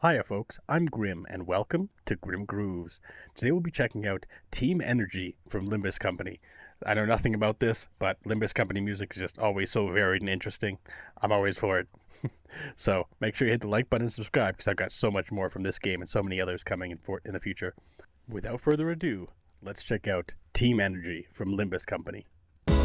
Hiya folks, I'm Grim and welcome to Grim Grooves. Today we'll be checking out Team Energy from Limbus Company. I know nothing about this, but Limbus Company music is just always so varied and interesting. I'm always for it. So make sure you hit the like button and subscribe because I've got so much more from this game and so many others coming in the future. Without further ado, let's check out Team Energy from Limbus Company. Damn.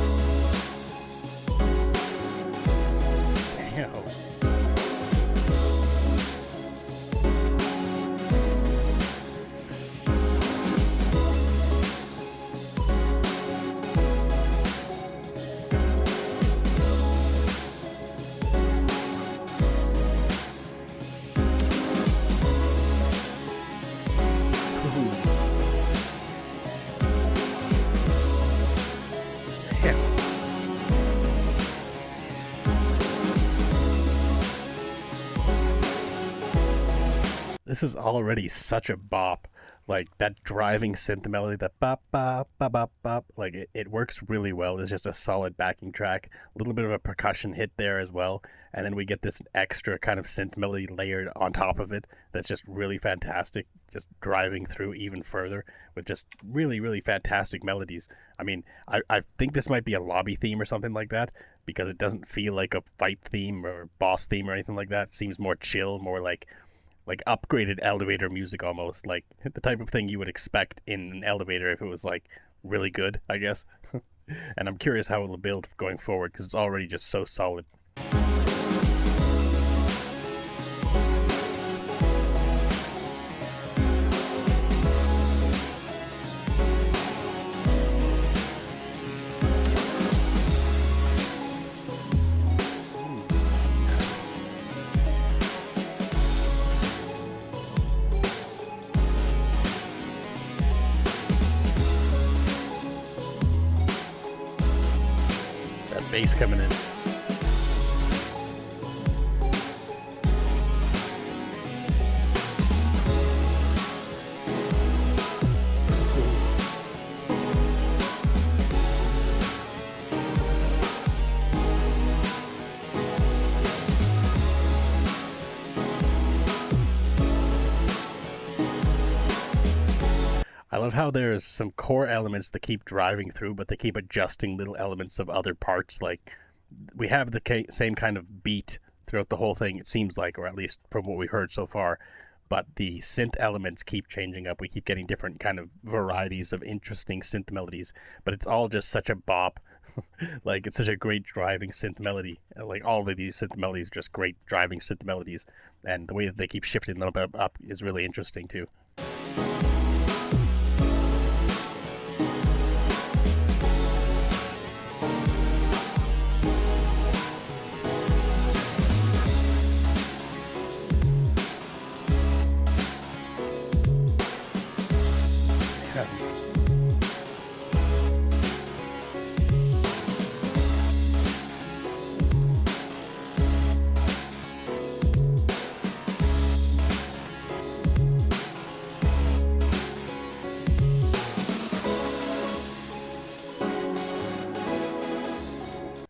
This is already such a bop. Like that driving synth melody, that bop bop bop bop bop. Like it works really well. It's just a solid backing track. A little bit of a percussion hit there as well. And then we get this extra kind of synth melody layered on top of it. That's just really fantastic. Just driving through even further with just really, really fantastic melodies. I mean, I think this might be a lobby theme or something like that because it doesn't feel like a fight theme or boss theme or anything like that. It seems more chill, more like upgraded elevator music almost, like the type of thing you would expect in an elevator if it was like really good, I guess. And I'm curious how it'll build going forward because it's already just so solid. Bass coming in. I love how there's some core elements that keep driving through, but they keep adjusting little elements of other parts. Like, we have the same kind of beat throughout the whole thing, it seems like, or at least from what we heard so far. But the synth elements keep changing up. We keep getting different kind of varieties of interesting synth melodies. But it's all just such a bop. Like, it's such a great driving synth melody. Like, all of these synth melodies are just great driving synth melodies. And the way that they keep shifting them up is really interesting, too.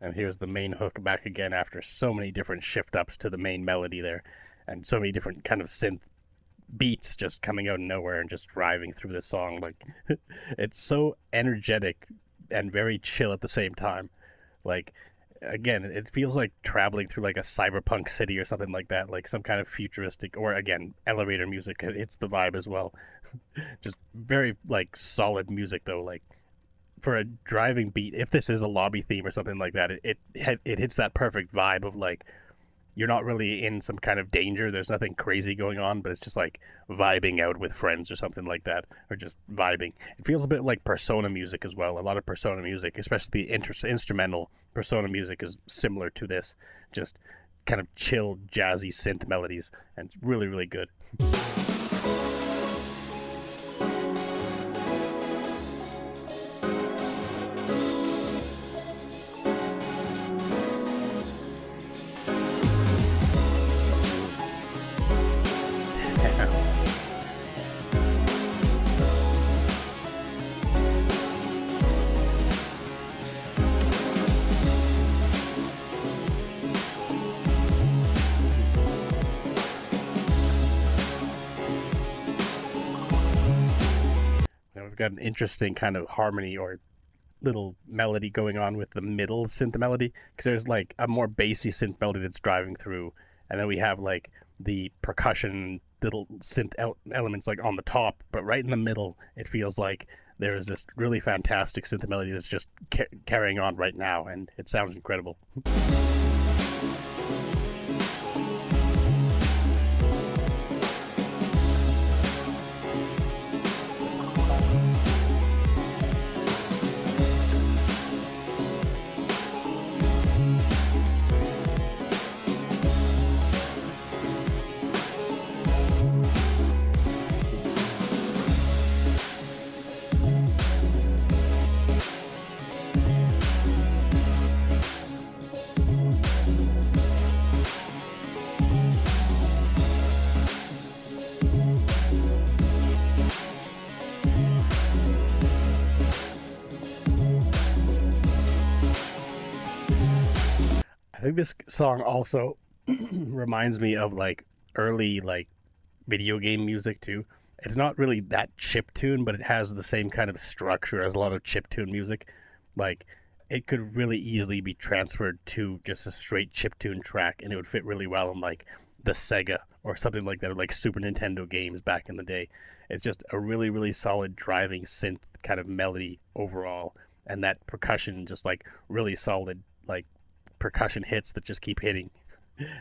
And here's the main hook back again after so many different shift ups to the main melody there, and so many different kind of synth beats just coming out of nowhere and just driving through the song. Like, it's so energetic and very chill at the same time. Like, again, it feels like traveling through like a cyberpunk city or something like that, like some kind of futuristic, or again, elevator music. It's the vibe as well. Just very like solid music though. Like, for a driving beat, if this is a lobby theme or something like that, it hits that perfect vibe of like, you're not really in some kind of danger. There's nothing crazy going on, but it's just like vibing out with friends or something like that, or just vibing. It feels a bit like Persona music as well. A lot of Persona music, especially the instrumental Persona music, is similar to this. Just kind of chill, jazzy synth melodies, and it's really, really good. got an interesting kind of harmony or little melody going on with the middle synth melody, because there's like a more bassy synth melody that's driving through, and then we have like the percussion little synth elements like on the top, but right in the middle it feels like there is this really fantastic synth melody that's just carrying on right now, and it sounds incredible. I think this song also reminds me of like early like video game music too. It's not really that chiptune, but it has the same kind of structure as a lot of chiptune music. Like it could really easily be transferred to just a straight chiptune track, and it would fit really well in like the Sega or something like that, or like Super Nintendo games back in the day. It's just a really, really solid driving synth kind of melody overall, and that percussion just like really solid like percussion hits that just keep hitting,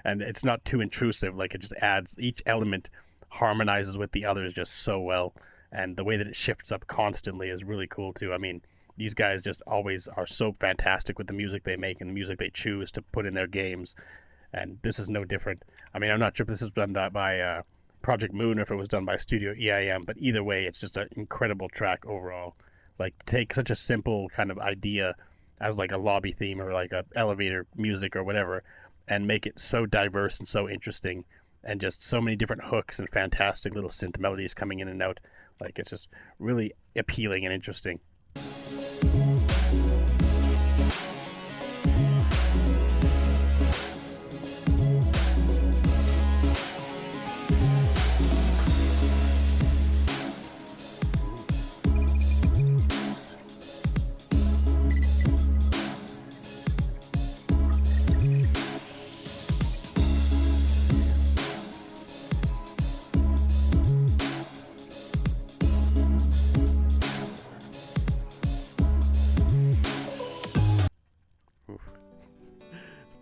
and it's not too intrusive. Like it just adds, each element harmonizes with the others just so well, and the way that it shifts up constantly is really cool too. I mean, these guys just always are so fantastic with the music they make and the music they choose to put in their games, and this is no different. I mean, I'm not sure if this is done by Project Moon or if it was done by Studio EIM, but either way it's just an incredible track overall. Like to take such a simple kind of idea as like a lobby theme or like a elevator music or whatever, and make it so diverse and so interesting, and just so many different hooks and fantastic little synth melodies coming in and out. Like it's just really appealing and interesting.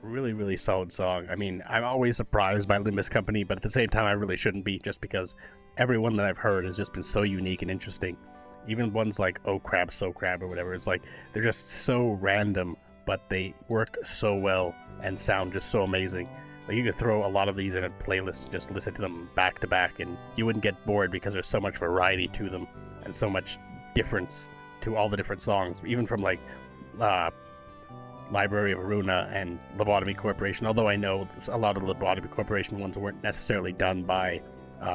Really, really solid song. I mean, I'm always surprised by Limbus Company, but at the same time I really shouldn't be, just because everyone that I've heard has just been so unique and interesting. Even ones like Oh Crab, So Crab or whatever, it's like they're just so random, but they work so well and sound just so amazing. Like you could throw a lot of these in a playlist and just listen to them back to back, and you wouldn't get bored because there's so much variety to them and so much difference to all the different songs, even from like Library of Aruna and Lobotomy Corporation, although I know a lot of the Lobotomy Corporation ones weren't necessarily done by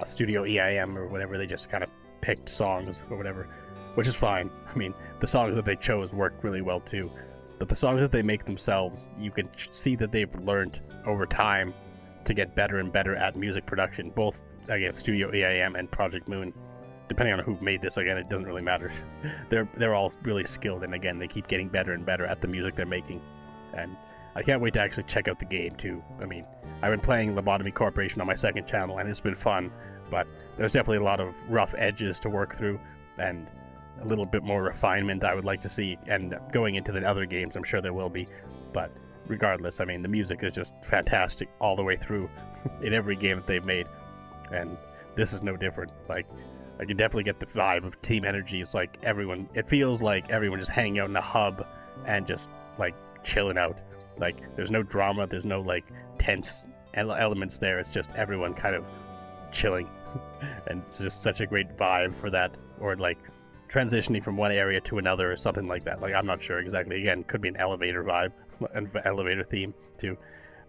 Studio EIM or whatever. They just kind of picked songs or whatever, which is fine. I mean, the songs that they chose worked really well too, but the songs that they make themselves, you can see that they've learned over time to get better and better at music production, both, again, Studio EIM and Project Moon. Depending on who made this, again, it doesn't really matter. They're all really skilled, and again, they keep getting better and better at the music they're making. And I can't wait to actually check out the game too. I mean, I've been playing Lobotomy Corporation on my second channel, and it's been fun, but there's definitely a lot of rough edges to work through, and a little bit more refinement I would like to see. And going into the other games, I'm sure there will be. But regardless, I mean, the music is just fantastic all the way through in every game that they've made, and this is no different. Like, I can definitely get the vibe of team energy. It's like everyone, it feels like everyone just hanging out in a hub and just like chilling out. Like there's no drama, there's no like tense elements there. It's just everyone kind of chilling. And it's just such a great vibe for that. Or like transitioning from one area to another or something like that. Like I'm not sure exactly. Again, could be an elevator vibe, an elevator theme too.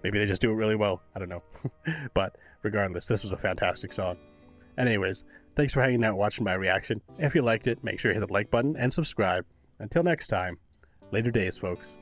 Maybe they just do it really well. I don't know. But regardless, this was a fantastic song. And anyways, thanks for hanging out watching my reaction. If you liked it, make sure you hit the like button and subscribe. Until next time, later days, folks.